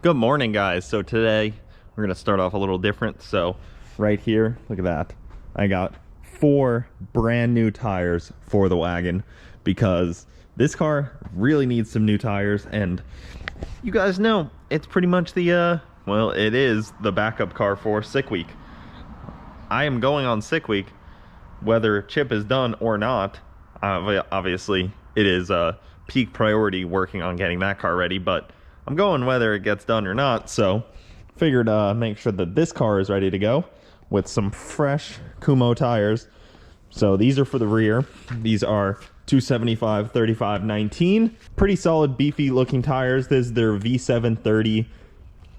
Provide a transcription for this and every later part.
Good morning, guys. So today we're gonna start off a little different. So right here, look at that. I got 4 brand new tires for the wagon because this car really needs some new tires, and you guys know it's pretty much the well, it is the backup car for sick week. I am going on sick week whether Chip is done or not. Obviously it is a peak priority working on getting that car ready, but I'm going whether it gets done or not, so figured make sure that this car is ready to go with some fresh Kumho tires. So these are for the rear. These are 275 35 19. Pretty solid, beefy looking tires. This is their V730.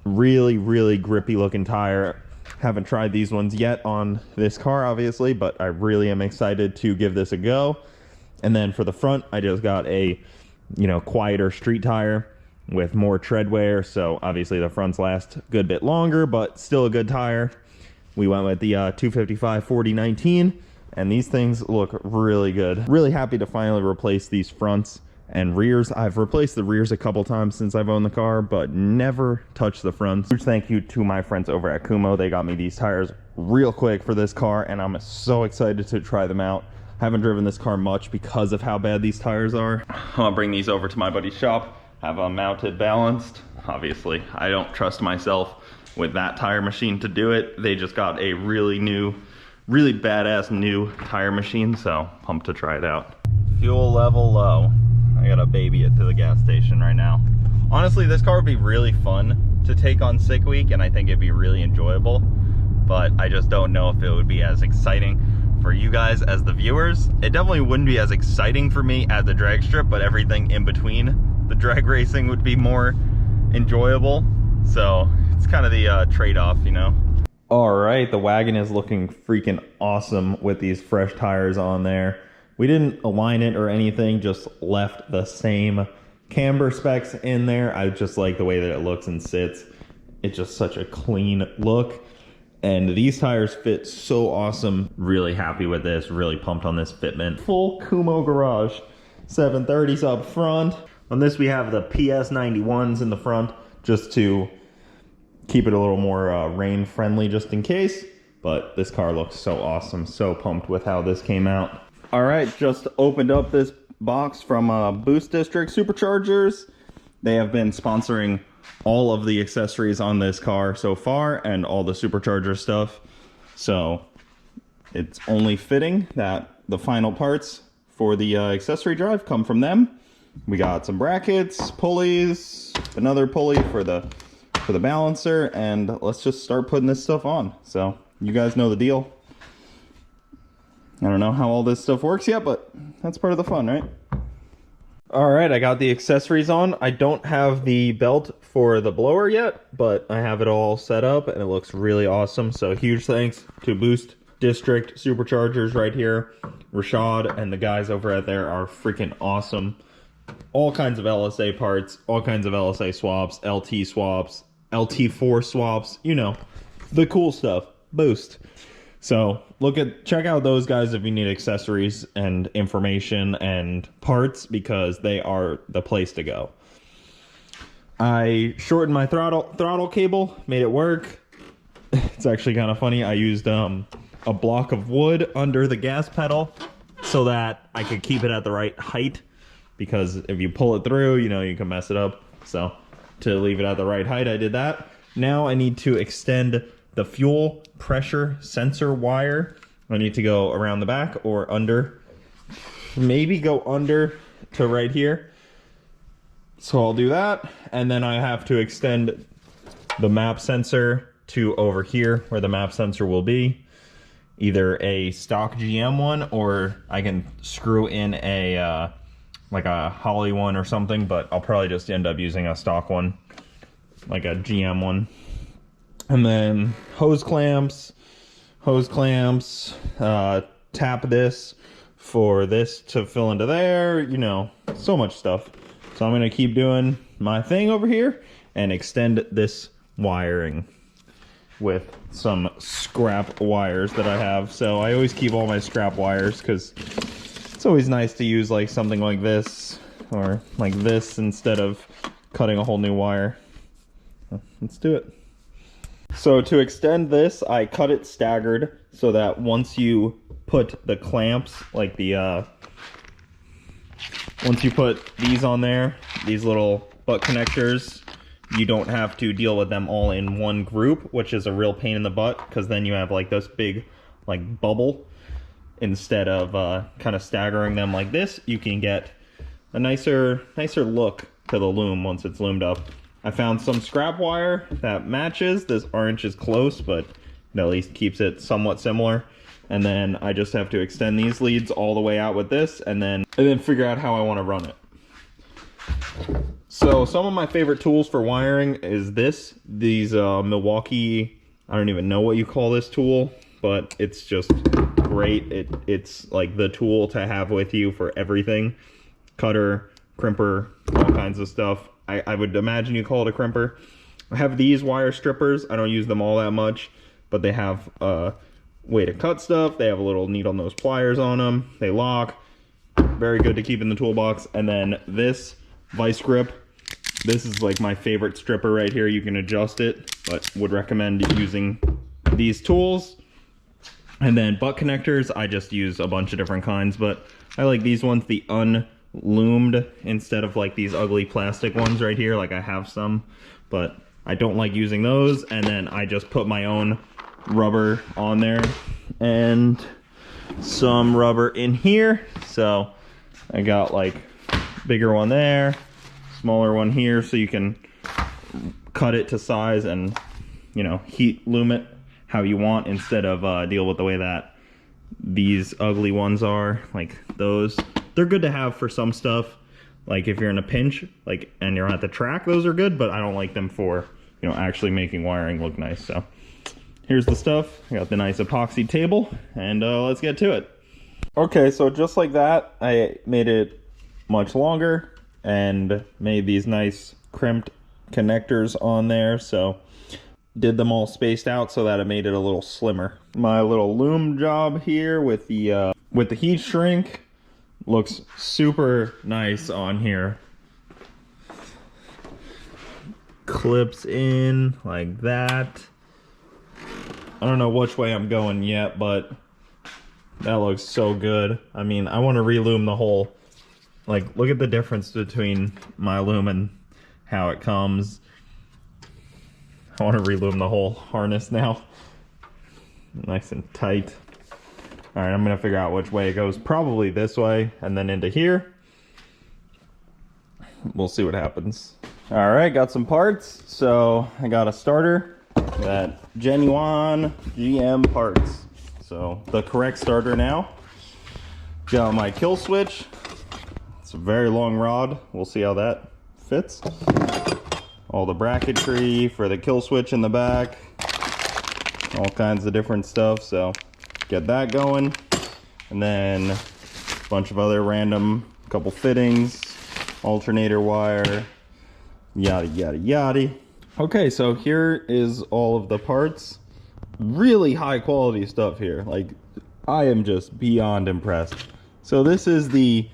Really grippy looking tire. Haven't tried these ones yet on this car, obviously, but I really am excited to give this a go. And then for the front, I just got a, quieter street tire with more tread wear, so obviously the fronts last a good bit longer, but still a good tire. We went with the 255 40 19, and these things look really good. Really happy to finally replace these fronts and rears. I've replaced the rears a couple times since I've owned the car, but never touched the fronts. Huge thank you to my friends over at Kumho. They got me these tires real quick for this car, and I'm so excited to try them out. Haven't driven this car much because of how bad these tires are. I'll bring these over to my buddy's shop, have them mounted, balanced. Obviously, I don't trust myself with that tire machine to do it. They just got a really badass new tire machine, so pumped to try it out. Fuel level low. I gotta baby it to the gas station right now. Honestly, this car would be really fun to take on sick week, and I think it'd be really enjoyable, but I just don't know if it would be as exciting for you guys as the viewers. It definitely wouldn't be as exciting for me as the drag strip, but everything in between the drag racing would be more enjoyable. So it's kind of the trade-off, All right, the wagon is looking freaking awesome with these fresh tires on there. We didn't align it or anything, just left the same camber specs in there. I just like the way that it looks and sits. It's just such a clean look. And these tires fit so awesome. Really happy with this, really pumped on this fitment. Full Kumho garage, 730s up front. On this we have the PS91s in the front, just to keep it a little more rain friendly just in case. But this car looks so awesome, so pumped with how this came out. All right, just opened up this box from Boost District Superchargers. They have been sponsoring all of the accessories on this car so far and all the Supercharger stuff. So it's only fitting that the final parts for the accessory drive come from them. We got some brackets, pulleys, another pulley for the balancer, and let's just start putting this stuff on. So you guys know the deal. I don't know how all this stuff works yet, but that's part of the fun, right? All right, I got the accessories on. I don't have the belt for the blower yet, but I have it all set up and it looks really awesome. So huge thanks to Boost District Superchargers right here. Rashad and the guys over at there are freaking awesome. All kinds of LSA parts, all kinds of LSA swaps, LT swaps, LT4 swaps, the cool stuff. Boost. So check out those guys if you need accessories and information and parts, because they are the place to go. I shortened my throttle cable, made it work. It's actually kind of funny. I used a block of wood under the gas pedal so that I could keep it at the right height, because if you pull it through, you can mess it up. So to leave it at the right height, I did that. Now I need to extend the fuel pressure sensor wire. I need to go around the back or under, maybe go under to right here. So I'll do that. And then I have to extend the map sensor to over here where the map sensor will be. Either a stock GM one, or I can screw in a like a Holly one or something, but I'll probably just end up using a stock one, like a GM one. And then hose clamps, tap this for this to fill into there, so much stuff. So I'm gonna keep doing my thing over here and extend this wiring with some scrap wires that I have. So I always keep all my scrap wires because it's always nice to use like something like this or like this instead of cutting a whole new wire. Let's do it. So to extend this, I cut it staggered so that once you put the clamps, like the once you put these on there, these little butt connectors, you don't have to deal with them all in one group, which is a real pain in the butt, because then you have like this big like bubble. Instead of kind of staggering them like this, you can get a nicer look to the loom once it's loomed up. I found some scrap wire that matches. This orange is close, but it at least keeps it somewhat similar. And then I just have to extend these leads all the way out with this, and then figure out how I want to run it. So some of my favorite tools for wiring is these Milwaukee, I don't even know what you call this tool, but it's just great. It's like the tool to have with you for everything. Cutter, crimper, all kinds of stuff. I would imagine you call it a crimper. I have these wire strippers. I don't use them all that much, but they have a way to cut stuff. They have a little needle nose pliers on them. They lock. Very good to keep in the toolbox. And then this vice grip. This is like my favorite stripper right here. You can adjust it, but would recommend using these tools. And then butt connectors, I just use a bunch of different kinds, but I like these ones, the unloomed, instead of like these ugly plastic ones right here. Like I have some, but I don't like using those. And then I just put my own rubber on there and some rubber in here. So I got like bigger one there, smaller one here, so you can cut it to size and, you know, heat loom it how you want, instead of deal with the way that these ugly ones are, like those. They're good to have for some stuff, like if you're in a pinch, like, and you're at the track, those are good, but I don't like them for, you know, actually making wiring look nice. So here's the stuff. I got the nice epoxy table, and let's get to it. Okay, so just like that, I made it much longer and made these nice crimped connectors on there. So did them all spaced out so that it made it a little slimmer. My little loom job here with the heat shrink looks super nice on here. Clips in like that. I don't know which way I'm going yet, but that looks so good. I mean, I want to reloom the whole, like, look at the difference between my loom and how it comes. I want to reloom the whole harness now. Nice and tight. All right, I'm gonna figure out which way it goes. Probably this way and then into here. We'll see what happens. All right, got some parts. So I got a starter, that genuine GM parts. So the correct starter now. Got my kill switch. It's a very long rod. We'll see how that fits. All the bracketry for the kill switch in the back. All kinds of different stuff. So get that going. And then a bunch of other random, couple fittings, alternator wire, yada, yada, yada. Okay, so here is all of the parts. Really high quality stuff here. Like, I am just beyond impressed. So this is the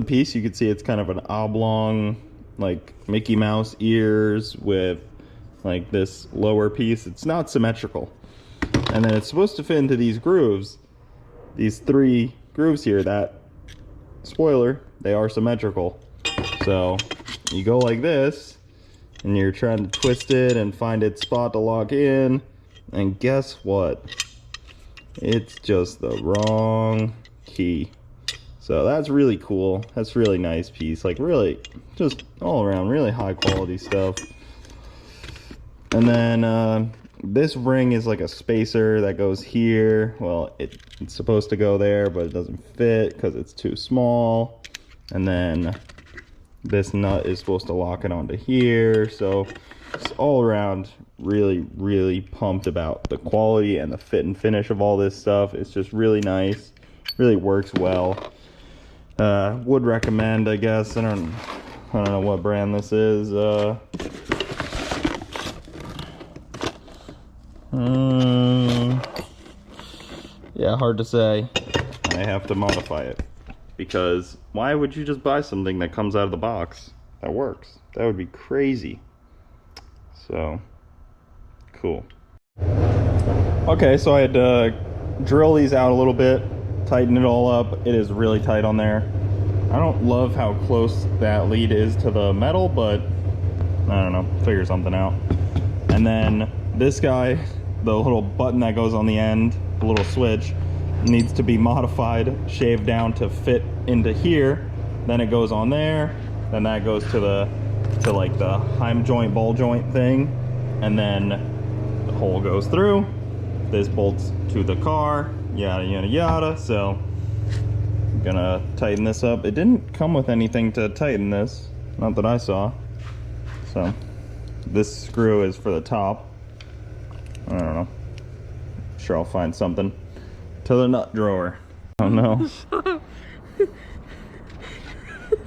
piece. You can see it's kind of an oblong, like Mickey Mouse ears with like this lower piece. It's not symmetrical. And then it's supposed to fit into these grooves. These 3 grooves here, that, spoiler, they are symmetrical. So you go like this and you're trying to twist it and find its spot to lock in, and guess what? It's just the wrong key. So that's really cool. That's really nice piece. Like, really, just all around, really high quality stuff. And then this ring is like a spacer that goes here. Well, it's supposed to go there, but it doesn't fit because it's too small. And then this nut is supposed to lock it onto here. So it's all around really, really pumped about the quality and the fit and finish of all this stuff. It's just really nice. Really works well. Would recommend, I guess. I don't know what brand this is. Yeah, hard to say. I have to modify it, because why would you just buy something that comes out of the box that works? That would be crazy. So cool. Okay, so I had to drill these out a little bit, tighten it all up. It is really tight on there. I don't love how close that lead is to the metal, but I don't know, figure something out. And then this guy, the little button that goes on the end, the little switch, needs to be modified, shaved down to fit into here. Then it goes on there, then that goes to like the heim joint, ball joint thing, and then the hole goes through. This bolts to the car, yada yada yada. So I'm gonna tighten this up. It didn't come with anything to tighten this, not that I saw. So this screw is for the top. I don't know, sure I'll find something. To the nut drawer. Oh no.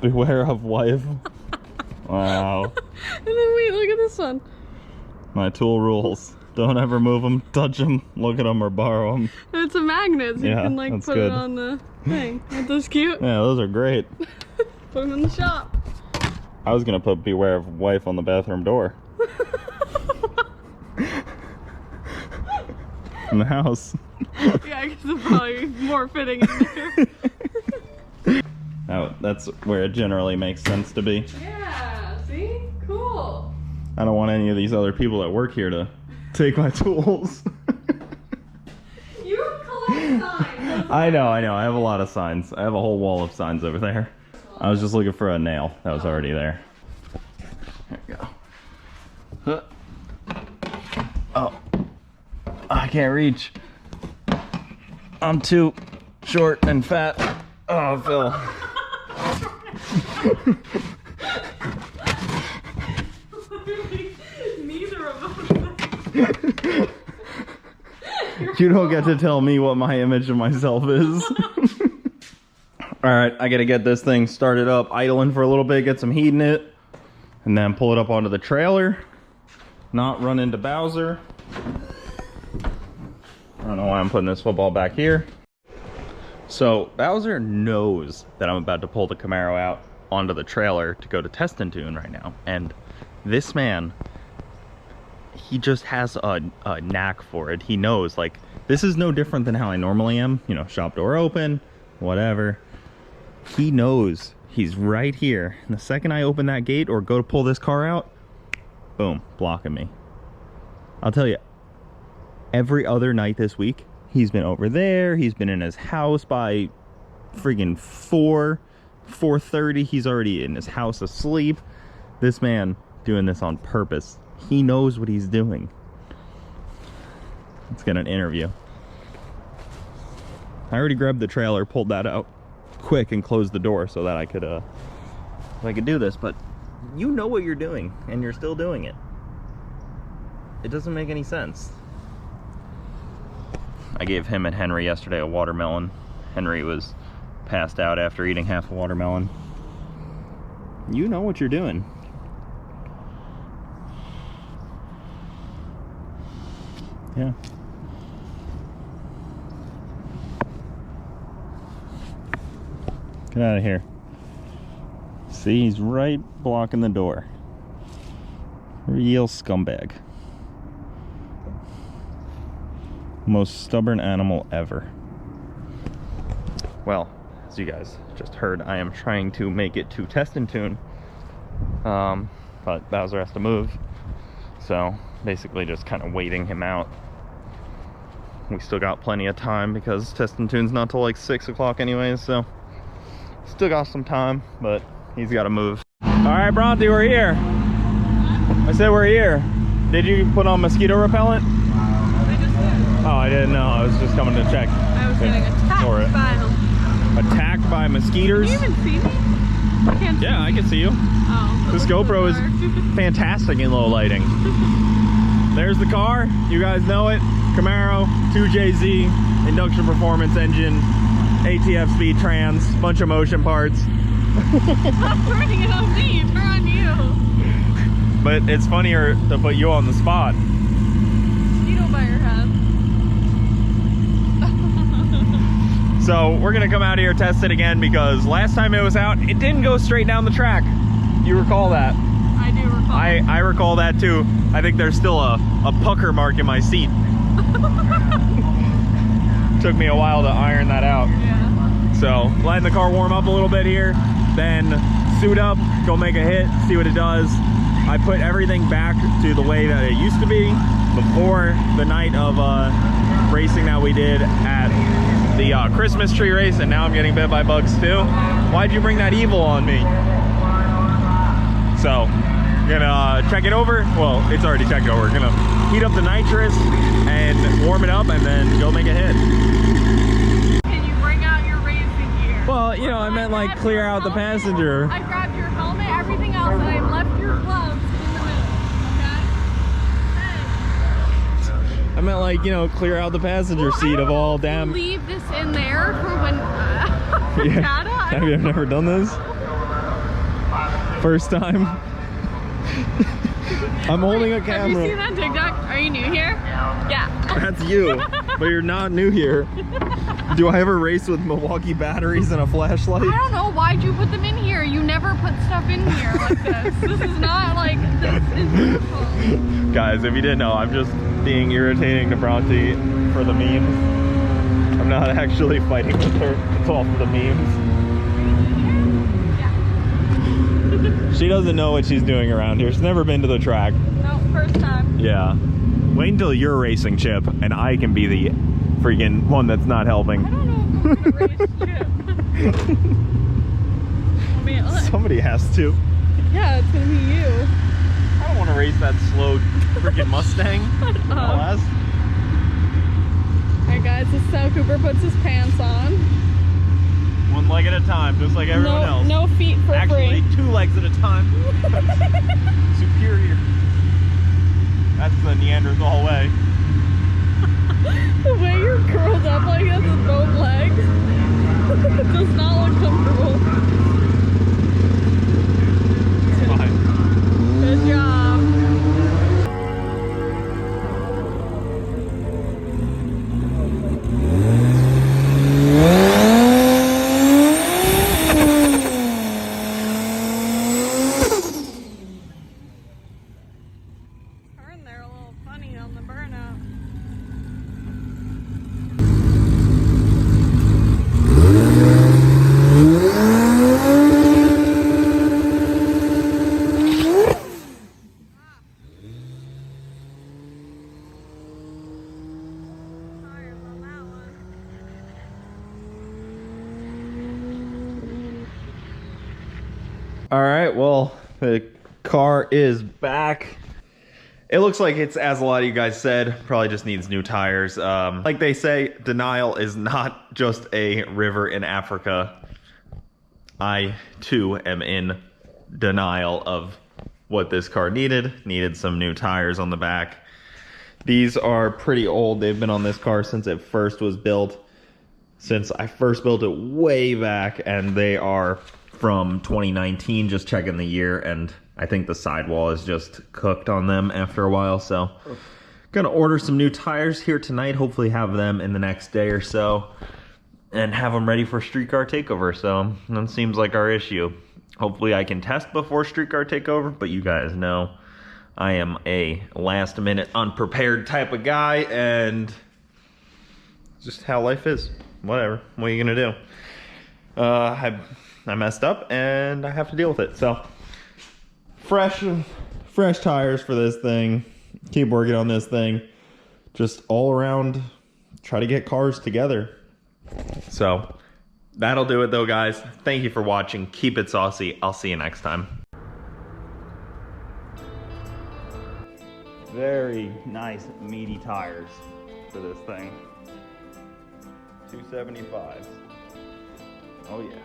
Beware of wife. Wow. And then wait, look at this one. My tool rules. Don't ever move them, touch them, look at them, or borrow them. It's a magnet, so yeah, you can like put it on the thing. Aren't those cute? Yeah, those are great. Put them in the shop. I was gonna put beware of wife on the bathroom door. In the house. Yeah, I guess it's probably more fitting in there. Oh, that's where it generally makes sense to be. Yeah, see? Cool. I don't want any of these other people that work here to take my tools. You collect signs. I know. I have a lot of signs. I have a whole wall of signs over there. I was just looking for a nail that was already there. There we go. Oh, I can't reach. I'm too short and fat. Oh, Phil. Neither of us. You don't get to tell me what my image of myself is. Alright, I gotta get this thing started up, idling for a little bit, get some heat in it, and then pull it up onto the trailer. Not run into Bowser. I don't know why I'm putting this football back here. So Bowser knows that I'm about to pull the Camaro out onto the trailer to go to test and tune right now. And this man, he just has a knack for it. He knows, like, this is no different than how I normally am. You know, shop door open, whatever. He knows he's right here. And the second I open that gate or go to pull this car out, boom, blocking me. I'll tell you, every other night this week, he's been over there. He's been in his house by friggin' 4:30. He's already in his house asleep. This man doing this on purpose. He knows what he's doing. Let's get an interview. I already grabbed the trailer, pulled that out quick and closed the door so that I could do this, but you know what you're doing and you're still doing it. It doesn't make any sense. I gave him and Henry yesterday a watermelon. Henry was passed out after eating half a watermelon. You know what you're doing. Yeah. Get out of here. See, he's right blocking the door. Real scumbag. Most stubborn animal ever. Well, as you guys just heard, I am trying to make it to test and tune. But Bowser has to move. So basically just kind of waiting him out. We still got plenty of time because test and tune's not till like 6 o'clock anyways, so still got some time, but he's got to move. All right, Bronte, we're here. I said we're here. Did you put on mosquito repellent? I just did. Oh, I didn't know. I was just coming to check. I was getting attacked by them. Attacked by mosquitoes? Can you even see me? I can't see. Yeah, I can see you. Oh. This GoPro is fantastic in low lighting. There's the car. You guys know it. Camaro, 2JZ, induction performance engine, ATF speed trans, bunch of motion parts. Stop turning it on me, turn on you. But it's funnier to put you on the spot. Mosquito by your head. So we're gonna come out here, test it again, because last time it was out, it didn't go straight down the track. You recall that? I do recall I recall that too. I think there's still a pucker mark in my seat. Took me a while to iron that out. Yeah. So letting the car warm up a little bit here, then suit up, go make a hit, see what it does. I put everything back to the way that it used to be before the night of racing that we did at the Christmas tree race, and now I'm getting bit by bugs too. Why'd you bring that evil on me? So, gonna check it over. Well, it's already checked over. Gonna heat up the nitrous and warm it up and then go make a hit. Can you bring out your racing gear? Well, you know, I meant like clear out the passenger. I grabbed your helmet, everything else, and I left your gloves in the middle, okay? Hey. I meant like, you know, clear out the passenger seat of all damn... Leave this in there for when... Yeah. Have you never done this? First time? I'm holding a camera. Have you seen that TikTok? Are you new here? Yeah. That's you, but you're not new here. Do I ever race with Milwaukee batteries and a flashlight? I don't know. Why'd you put them in here? You never put stuff in here like this. This is not like this is beautiful. Guys, if you didn't know, I'm just being irritating to Bronte for the memes. I'm not actually fighting with her. It's all for the memes. Yeah. She doesn't know what she's doing around here. She's never been to the track. No, first time. Yeah. Wait until you're racing, Chip, and I can be the freaking one that's not helping. I don't know if I'm gonna race Chip. I mean, Somebody has to. yeah, it's gonna be you. I don't want to race that slow freaking Mustang. LS. Alright guys, this is how Cooper puts his pants on. One leg at a time, just like everyone else. No feet for Actually, free. 2 legs at a time. Superior. That's the Neanderthal way. The way you're curled up like this with both legs it does not look comfortable. It's fine. Good job. Turn there a little funny on the burnout. Tires on that one. All right, well, the car is back. It looks like it's, as a lot of you guys said, probably just needs new tires. Like they say, denial is not just a river in Africa. I, too, am in denial of what this car needed. Needed some new tires on the back. These are pretty old. They've been on this car since it first was built. Since I first built it way back, and they are from 2019, just checking the year, and I think the sidewall is just cooked on them after a while, so gonna order some new tires here tonight, hopefully have them in the next day or so, and have them ready for Streetcar Takeover. So that seems like our issue. Hopefully I can test before Streetcar Takeover, but you guys know I am a last minute unprepared type of guy, and just how life is. Whatever, what are you gonna do? I messed up and I have to deal with it. So fresh tires for this thing. Keep working on this thing. Just all around, try to get cars together. So that'll do it though, guys. Thank you for watching. Keep it saucy. I'll see you next time. Very nice meaty tires for this thing. 275s. Oh yeah.